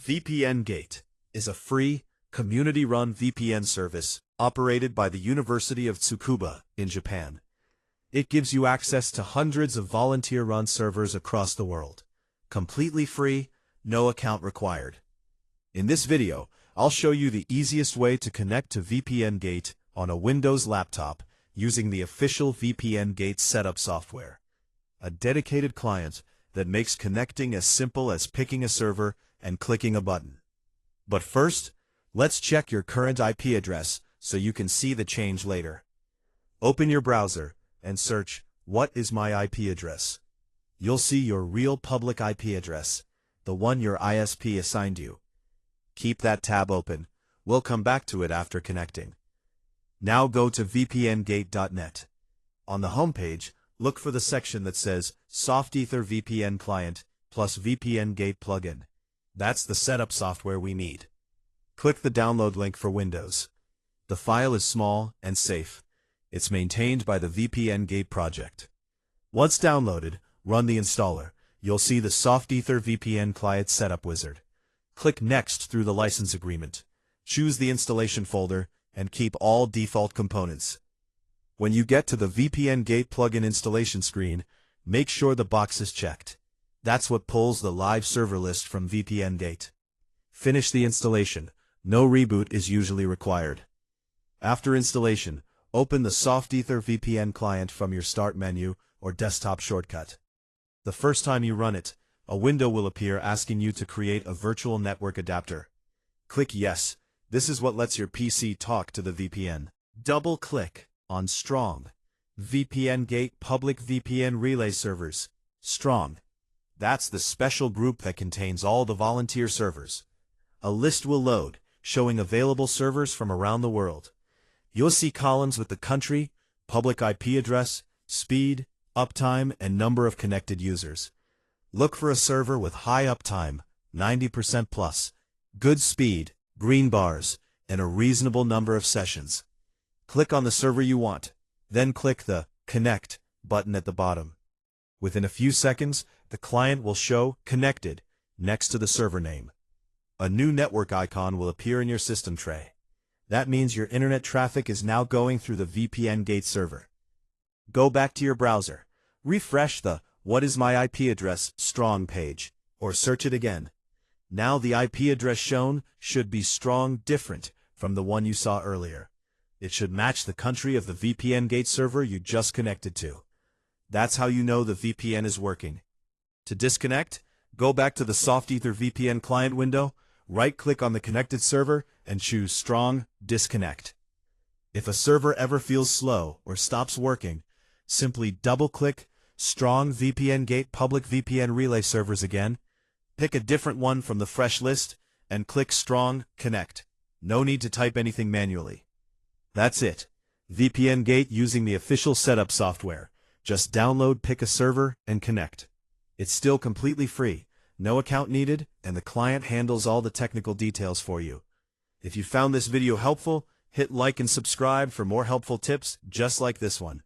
VPN Gate is a free, community-run VPN service operated by the University of Tsukuba in Japan. It gives you access to hundreds of volunteer-run servers across the world. Completely free, no account required. In this video, I'll show you the easiest way to connect to VPN Gate on a Windows laptop using the official VPN Gate setup software. A dedicated client that makes connecting as simple as picking a server and clicking a button. But first, let's check your current IP address so you can see the change later. Open your browser and search, "What is my IP address?" You'll see your real public IP address, the one your ISP assigned you. Keep that tab open. We'll come back to it after connecting. Now go to vpngate.net. On the homepage, look for the section that says SoftEther VPN Client plus VPN Gate plugin. That's the setup software we need. Click the download link for Windows. The file is small and safe. It's maintained by the VPN Gate project. Once downloaded, run the installer. You'll see the SoftEther VPN Client setup wizard. Click Next through the license agreement. Choose the installation folder and keep all default components. When you get to the VPN Gate plugin installation screen, make sure the box is checked. That's what pulls the live server list from VPN Gate. Finish the installation. No reboot is usually required. After installation, open the SoftEther VPN Client from your Start menu or desktop shortcut. The first time you run it, a window will appear asking you to create a virtual network adapter. Click Yes. This is what lets your PC talk to the VPN. Double-click on Strong. VPN Gate Public VPN Relay Servers. Strong. That's the special group that contains all the volunteer servers. A list will load, showing available servers from around the world. You'll see columns with the country, public IP address, speed, uptime, and number of connected users. Look for a server with high uptime, 90% plus, good speed, green bars, and a reasonable number of sessions. Click on the server you want, then click the Connect button at the bottom. Within a few seconds, the client will show Connected next to the server name. A new network icon will appear in your system tray. That means your internet traffic is now going through the VPN Gate server. Go back to your browser, refresh the "What is my IP address" Strong page, or search it again. Now the IP address shown should be strong different from the one you saw earlier. It should match the country of the VPN Gate server you just connected to. That's how you know the VPN is working. To disconnect, go back to the SoftEther VPN Client window, right-click on the connected server, and choose Strong Disconnect. If a server ever feels slow or stops working, simply double-click Strong VPN Gate Public VPN Relay Servers again, pick a different one from the fresh list, and click Strong Connect. No need to type anything manually. That's it. VPN Gate using the official setup software. Just download, pick a server, and connect. It's still completely free, no account needed, and the client handles all the technical details for you. If you found this video helpful, hit like and subscribe for more helpful tips just like this one.